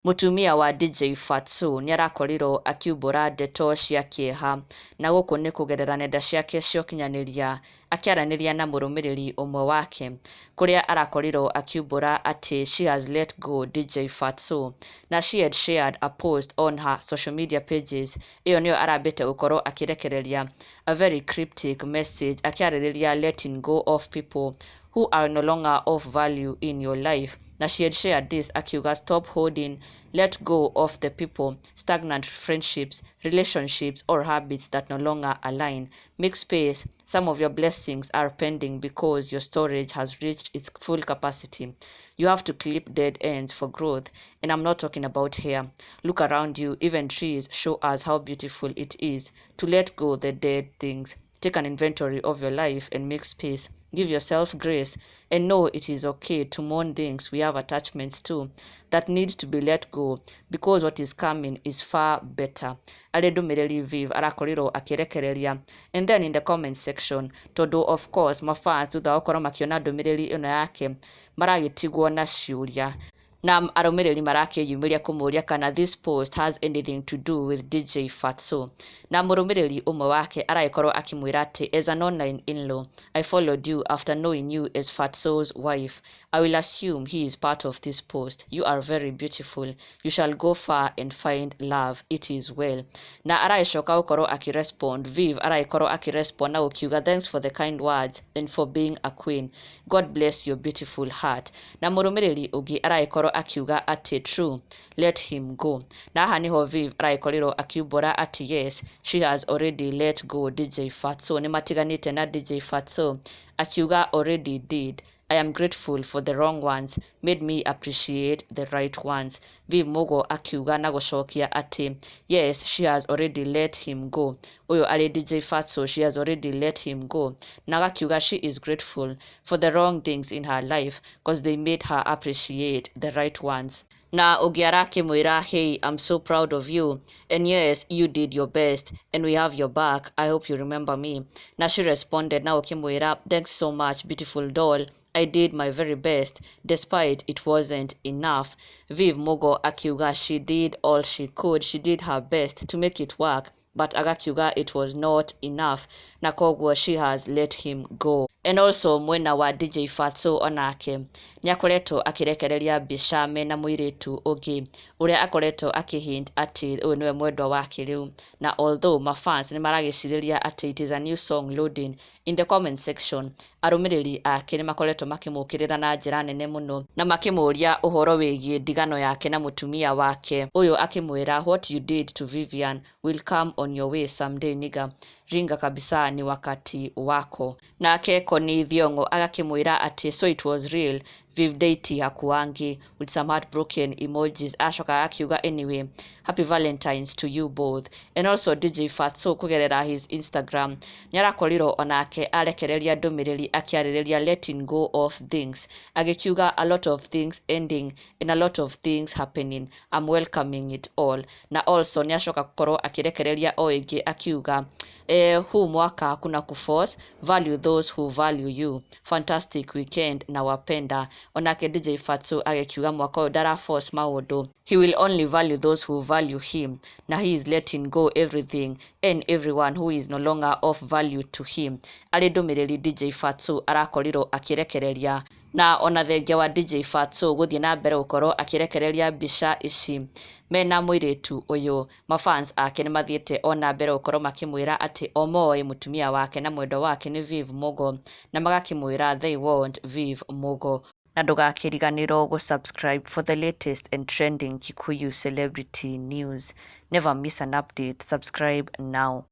Mûtumia wa DJ Fatxo nĩarakorirwo akiumbũra ndeto cia kĩeha na gũkũ nĩ kũgerera nenda ciake cia ũkinyanĩria akĩaranĩria na mũrũmĩrĩri ũmwe wake kũrĩa arakorirwo akiumbũra atĩ she has let go DJ Fatxo na she had shared a post on her social media pages. Ĩyo nĩyo arambĩte gũkorwo akĩrekereria a very cryptic message akĩarĩrĩria letting go of people who are no longer of value in your life. Na she had shared this akiuga stop holding, let go of the people, stagnant friendships, relationships or habits that no longer align. Make space. Some of your blessings are pending because your storage has reached its full capacity. You have to clip dead ends for growth. And I'm not talking about hair. Look around you. Even trees show us how beautiful it is to let go the dead things. Take an inventory of your life and make space. Give yourself grace and know it is okay to mourn things we have attachments to that need to be let go because what is coming is far better. Arĩ ndũmĩrĩri Viv arakorirwo akĩrekereria and then in the comment section tondũ of course mafans thutha wa gũkorwo makiona ndũmĩrĩri ĩno yake maragĩtigwo na ciũria na arũmĩrĩri marakĩyumĩria kũmũria kana this post has anything to do with DJ Fatxo. Na mũrũmĩrĩri ũmwe wake aragĩkorwo akĩmwĩra atĩ as an online in-law, I followed you after knowing you as Fatxo's wife. I will assume he is part of this post. You are very beautiful. You shall go far and find love. It is well. Na aragĩcoka gũkorwo akĩrespond. Viv aragĩkorwo akĩrespond na gũkiuga thanks for the kind words and for being a queen. God bless your beautiful heart. Na mũrũmĩrĩri ũngĩ aragĩkorwo akiuga atĩ true, let him go. Na haha niho Viv aragĩkorirwo akiumbũra atĩ yes, she has already let go DJ Fatxo. Nĩ matiganĩte na DJ Fatxo akiuga already did. I am grateful for the wrong ones, made me appreciate the right ones. Viv Mogo akiuga na gũcokia atĩ yes, she has already let him go. Ũyũ arĩ DJ Fatxo, she has already let him go. Na akiuga she is grateful for the wrong things in her life because they made her appreciate the right ones. Na ũngĩ arakĩmwĩra hey, I'm so proud of you and yes, you did your best and we have your back. I hope you remember me. Na she responded na ũkĩmwĩra thanks so much beautiful doll. I did my very best despite it wasn't enough. Viv Mogo akiuga she did all she could. She did her best to make it work but agakiuga it was not enough na koguo she has let him go. And also mwena wa DJ Fatxo onake nĩakoretwo akĩrekereria mbica mena mũirĩtu ũngĩ ũrĩa akoretwo akĩhint atĩ ũyũ nĩwe mwendwa wake rĩu na although mafans nĩ maragĩcirĩria atĩ it is a new song loading in the comment section, arũmĩrĩri ake nĩ makoretwo makĩmũkĩrĩra na njĩra nene mũno na makĩmũria ũhoro wĩgiĩ ndigano yake na mũtumia wake. Ũyũ akĩmwĩra what you did to Vivian will come on your way someday nigga. Ringa kabisa ni wakati wako. Nake Koni Thiong'o agakĩmwĩra atĩ so it was real. Viv Deity hakuangi with some heartbroken emojis. Acoka akiuga anyway, happy Valentines to you both. And also DJ Fatxo kũgerera his Instagram nĩarakorirwo onake arekereria ndũmĩrĩri akĩarĩrĩria letting go of things. Agĩkiuga a lot of things ending and a lot of things happening. I'm welcoming it all. Na also nĩacoka gũkorwo akĩrekereria o ĩngĩ akiuga huu mwaka kuna kuforce, value those who value you. Fantastic weekend na wapenda. Onake DJ Fatxo agĩkiuga mwaka ũyũ ndaraforce maũndũ. He will only value those who value him. Na he is letting go everything and everyone who is no longer of value to him. Arĩ ndũmĩrĩri DJ Fatxo arakorirwo akĩrekereria na ona thengia wa DJ Fatxo gũthiĩ na mbere gũkorwo akĩrekereria mbica ici mena mũirĩtu ũyũ. Mafans ake nĩ mathiĩte ona mbere gũkorwo makĩmwĩra atĩ omoĩ mũtumia wake na mwendwa wake nĩ Viv Mogo na magakĩmwĩra they want Viv Mogo. Na ndũgakĩriganĩrwo gũsubscribe for the latest and trending Kikuyu celebrity news. Never miss an update. Subscribe now.